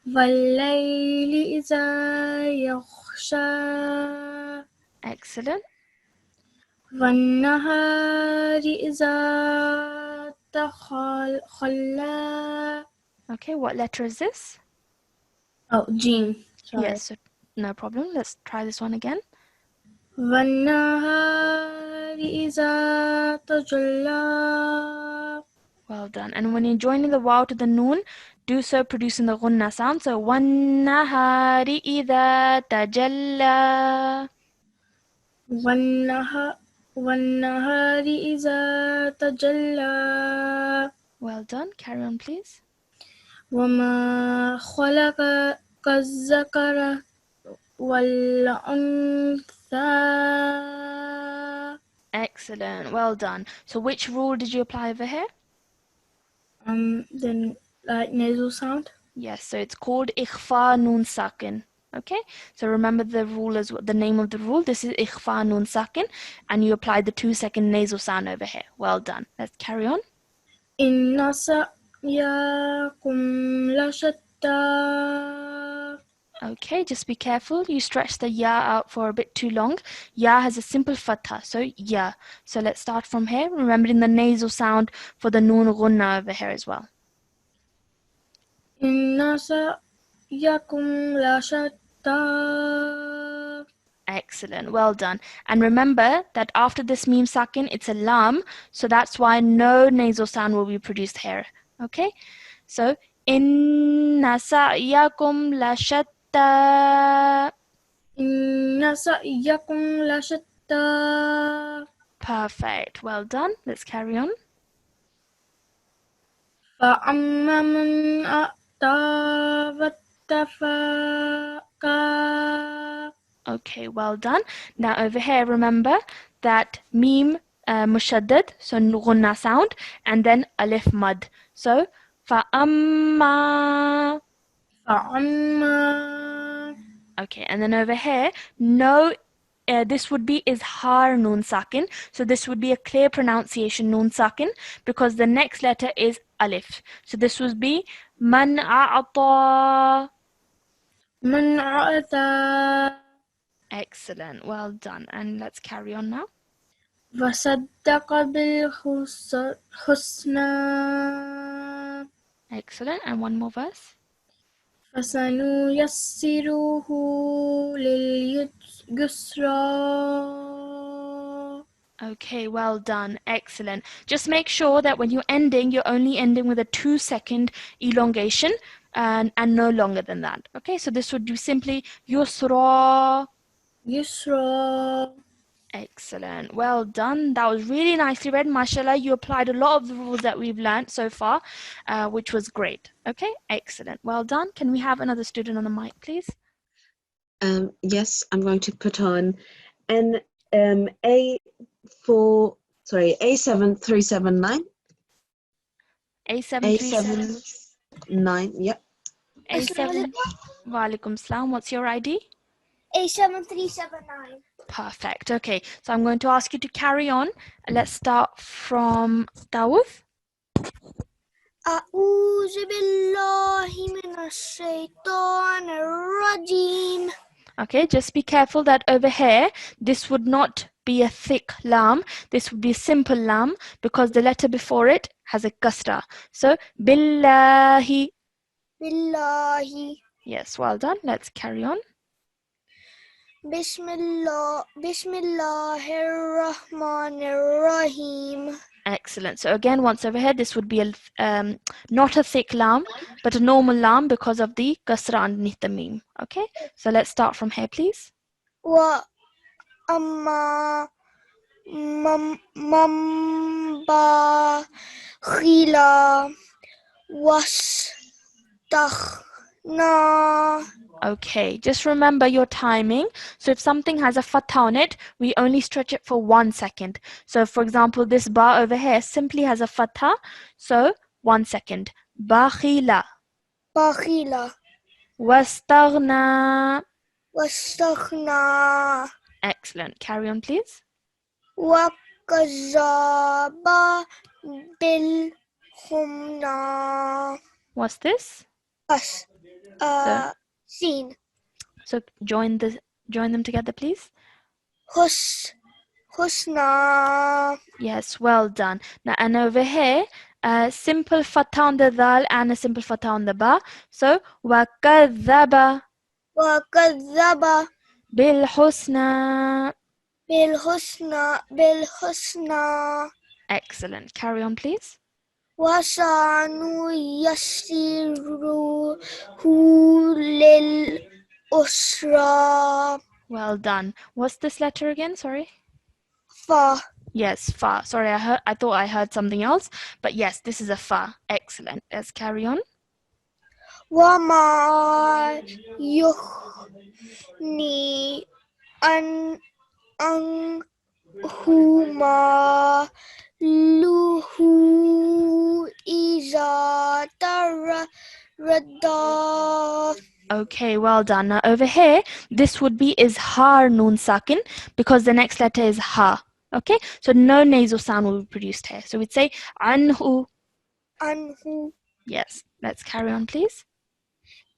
Speaker 3: والليل إذا يغشى
Speaker 1: Excellent.
Speaker 3: والنهار إذا تخلى.
Speaker 1: Okay, what letter is this?
Speaker 3: Oh, Jim. Sorry.
Speaker 1: Yes, so no problem. Let's try this one again.
Speaker 3: والنهار إذا تجلى.
Speaker 1: Well done. And when you're joining the waw to the noon, do so producing the gunna sound. So وَالنَّهَارِ إِذَا تَجَلَّى.
Speaker 3: والنهار إذا تجلى.
Speaker 1: Well done. Carry on, please.
Speaker 3: وما خلق الذكر والأنثى.
Speaker 1: Excellent. Well done. So which rule did you apply over here?
Speaker 3: Then like nasal sound.
Speaker 1: Yes, so it's called ikhfa nun sakin. Okay, so remember the rule as well, the name of the rule. This is ikhfa nun sakin, and you apply the 2-second nasal sound over here. Well done. Let's carry on.
Speaker 3: إن سعيكم لشتى.
Speaker 1: Okay, just be careful. You stretch the ya out for a bit too long. Ya has a simple fatha, so ya. So let's start from here, remembering the nasal sound for the noon gunna over here as well.
Speaker 3: إن سعيكم لشتى.
Speaker 1: Excellent, well done. And remember that after this meme sakin, it's a lam, so that's why no nasal sound will be produced here. Okay, so inna sa'yakum la shatta.
Speaker 3: إن سعيكم لشتى.
Speaker 5: وأعطى.
Speaker 1: Perfect. Well done. Let's carry on.
Speaker 5: فأما من أعطى واتقى.
Speaker 1: Okay, well done. Now over here, remember that meme mushaddad, so ghunna sound, and then alif mad. So fa'amma.
Speaker 5: فأما.
Speaker 1: Okay, and then over here, no, this would be izhar noon sakin. So this would be a clear pronunciation noon sakin because the next letter is alif. So this would be man a'ata.
Speaker 5: من أعطى
Speaker 1: Excellent, well done. And let's carry on now.
Speaker 5: وصدق بالحسنى.
Speaker 1: Excellent, and one more verse.
Speaker 5: فسنيسره لليسرى.
Speaker 1: Okay, well done. Excellent. Just make sure that when you're ending, you're only ending with a 2-second elongation and no longer than that. Okay, so this would be simply yusra.
Speaker 5: يسرى.
Speaker 1: Excellent. Well done. That was really nicely read. Mashallah, you applied a lot of the rules that we've learned so far, which was great. Okay, excellent. Well done. Can we have another student on the mic, please?
Speaker 2: Yes, I'm going to put on A7379.
Speaker 1: A737.
Speaker 2: A79, yep.
Speaker 1: A7. Walaikum salam. What's your ID?
Speaker 3: A7379.
Speaker 1: Perfect. Okay, so I'm going to ask you to carry on. Let's start from Dawud.
Speaker 3: أعوذ بالله من الشيطان الرجيم.
Speaker 1: Okay, just be careful that over here, this would not be a thick lam. This would be a simple lam because the letter before it has a kasra. So, billahi.
Speaker 3: بالله.
Speaker 1: Yes, well done. Let's carry on.
Speaker 3: بسم الله الرحمن الرحيم.
Speaker 1: Excellent. So again, once over here, this would be a not a thick lam, but a normal lam because of the kasra underneath the meme. Okay, so let's start from here, please.
Speaker 3: وأما من بخل واستغنى.
Speaker 1: Okay, just remember your timing. So if something has a fathah on it, we only stretch it for 1 second. So for example, this ba over here simply has a fathah. So 1 second. Bakhila.
Speaker 3: بخل
Speaker 1: Wastaghna.
Speaker 3: واستغنى.
Speaker 1: Excellent. Carry on, please.
Speaker 3: وكذب بالحسنى.
Speaker 1: What's this?
Speaker 3: سين.
Speaker 1: So join them together, please.
Speaker 3: حسنى.
Speaker 1: Yes, well done. Now, and over here, simple fathah on the dal and a simple fathah on the ba. So, وَكَذَّبَ
Speaker 3: وكذب
Speaker 1: بِالْحُسْنَى.
Speaker 3: بالحسنى.
Speaker 1: Excellent. Carry on, please.
Speaker 3: وسنيسره للعسرى.
Speaker 1: Well done. What's this letter again? Sorry.
Speaker 3: fa.
Speaker 1: Yes, fa. Sorry, I thought I heard something else, but yes, this is a fa. Excellent. Let's carry on.
Speaker 3: وما يغني عنهما له إذا تردى.
Speaker 1: Okay, well done. Now over here, this would be izhar noon sakin because the next letter is ha. Okay, so no nasal sound will be produced here. So we'd say anhu.
Speaker 3: عنه.
Speaker 1: Yes, let's carry on, please.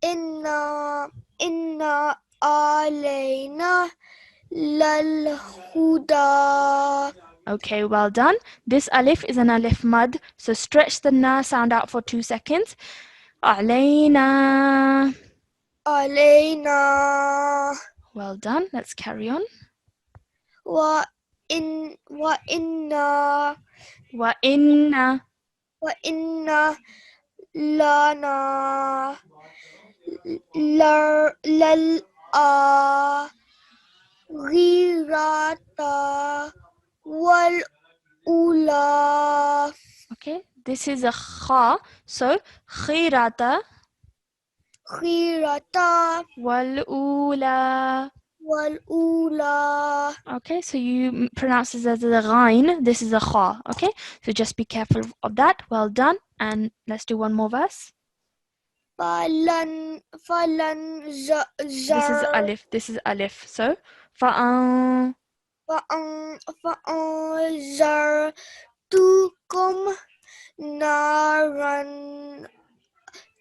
Speaker 3: إن علينا للهدى.
Speaker 1: Okay, well done. This alif is an alif mad, so stretch the na sound out for 2 seconds. Alayna.
Speaker 3: علينا.
Speaker 1: Well done. Let's carry on.
Speaker 3: وإنا
Speaker 1: Wa inna.
Speaker 3: وإن لنا Ghirata wal ula.
Speaker 1: Okay, this is a kha. So khirata
Speaker 3: Ghirata
Speaker 1: wal ula.
Speaker 3: wal ula.
Speaker 1: Okay, so you pronounce this as a ghain. This is a kha. Okay, so just be careful of that. Well done. And let's do one more verse.
Speaker 3: Falan
Speaker 1: This is
Speaker 3: zar
Speaker 1: alif. This is alif. So fa'an.
Speaker 3: fa'anzartukum naran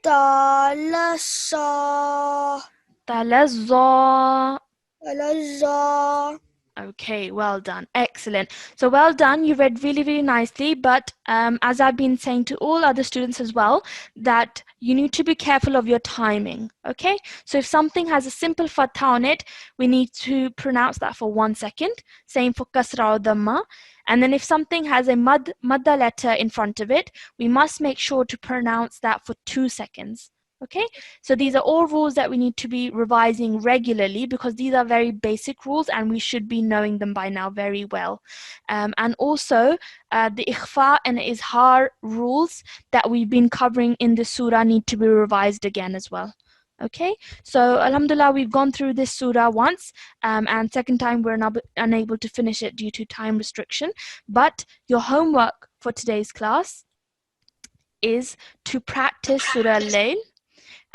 Speaker 3: talasa
Speaker 1: Talazza.
Speaker 3: talazza.
Speaker 1: Okay, well done. Excellent. So well done. You read really, really nicely. But as I've been saying to all other students as well, that you need to be careful of your timing. Okay, so if something has a simple fatha on it, we need to pronounce that for 1 second. Same for kasra or dhamma. And then if something has a madda letter in front of it, we must make sure to pronounce that for 2 seconds. Okay, so these are all rules that we need to be revising regularly because these are very basic rules and we should be knowing them by now very well. And also the ikhfa and izhar rules that we've been covering in the surah need to be revised again as well. Okay, so alhamdulillah, we've gone through this surah once, and second time we're unable to finish it due to time restriction. But your homework for today's class is to practice Surah Al-Layl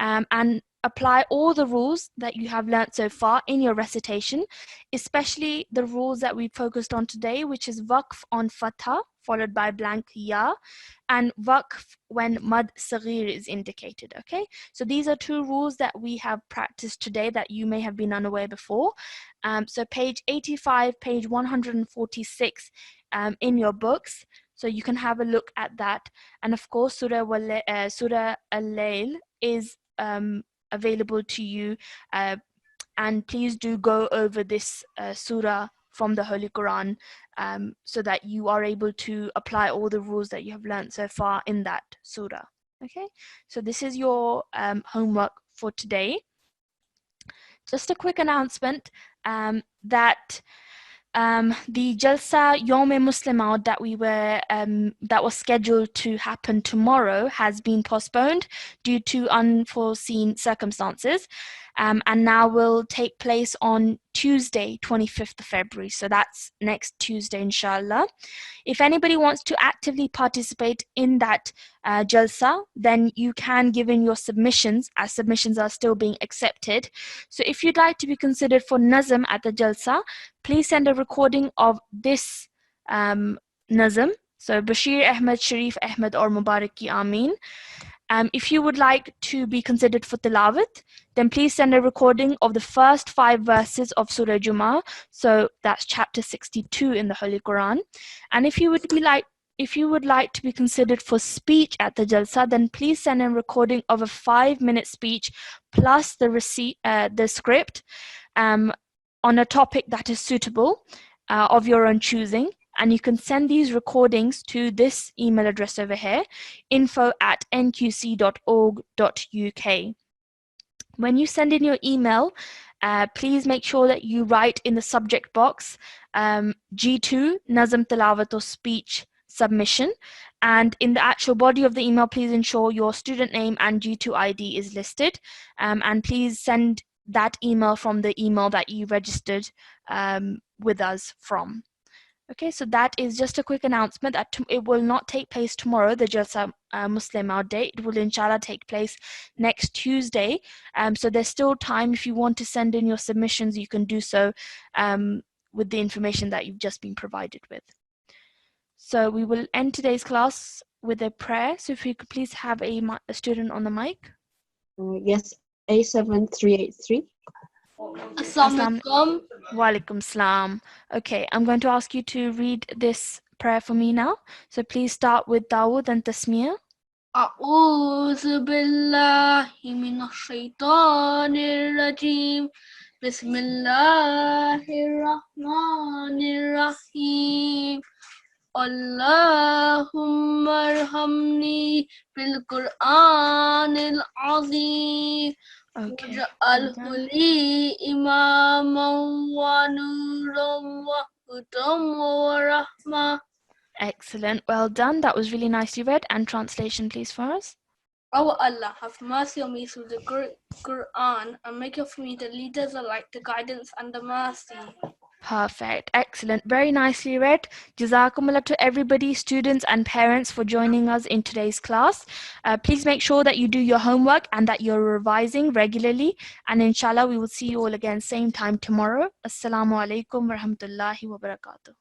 Speaker 1: and apply all the rules that you have learnt so far in your recitation, especially the rules that we focused on today, which is waqf on Fathah followed by blank ya, and waqf when mad saghir is indicated. Okay, so these are 2 rules that we have practiced today that you may have been unaware before. So page 85, page 146 in your books, so you can have a look at that. And of course, Surah Al-Layl is available to you, and please do go over this surah from the Holy Quran, so that you are able to apply all the rules that you have learned so far in that surah. Okay, so this is your homework for today. Just a quick announcement that the Jalsa Yom-e-Muslimat that was scheduled to happen tomorrow has been postponed due to unforeseen circumstances, and now will take place on Tuesday, 25th of February. So that's next Tuesday, inshallah. If anybody wants to actively participate in that Jalsa, then you can give in your submissions, as submissions are still being accepted. So if you'd like to be considered for Nazm at the Jalsa, please send a recording of this Nazm. So Bashir Ahmed, Sharif Ahmed, or Mubaraki Amin. If you would like to be considered for Tilawat, then please send a recording of the first 5 verses of Surah Jummah. So that's chapter 62 in the Holy Quran. And if you would like to be considered for speech at the Jalsa, then please send a recording of a 5-minute speech plus the script on a topic that is suitable of your own choosing. And you can send these recordings to this email address over here, info@nqc.org.uk. When you send in your email, please make sure that you write in the subject box G2 Nazm Tilawat or speech submission, and in the actual body of the email, please ensure your student name and G2 ID is listed, and please send that email from the email that you registered with us from. Okay, so that is just a quick announcement that it will not take place tomorrow, the Jalsa Muslimat day. It will inshallah take place next Tuesday. So there's still time. If you want to send in your submissions, you can do so with the information that you've just been provided with. So we will end today's class with a prayer. So if we could please have a student on the mic.
Speaker 2: Yes, A7383.
Speaker 5: Assalamualaikum.
Speaker 1: Walaikum salam. Okay, I'm going to ask you to read this prayer for me now. So please start with Dawood and Tasmiyah.
Speaker 5: A'udzu billahi minasy syaithanir rajim. Bismillahirrahmanirrahim. Allahumma arhamni bil Qur'anil azim
Speaker 1: Okay.
Speaker 5: واجعله لي إماما ونورا وهدى ورحمة.
Speaker 1: Excellent. Well done. That was really nicely read. And translation, please, for us.
Speaker 5: O Allah, have mercy on me through the Quran and make of me the leaders alike, the guidance and the mercy.
Speaker 1: Perfect. Excellent. Very nicely read. Jazakumullah to everybody, students and parents, for joining us in today's class. Please make sure that you do your homework and that you're revising regularly. And inshallah, we will see you all again same time tomorrow. Assalamu alaikum wa rahmatullahi wa barakatuh.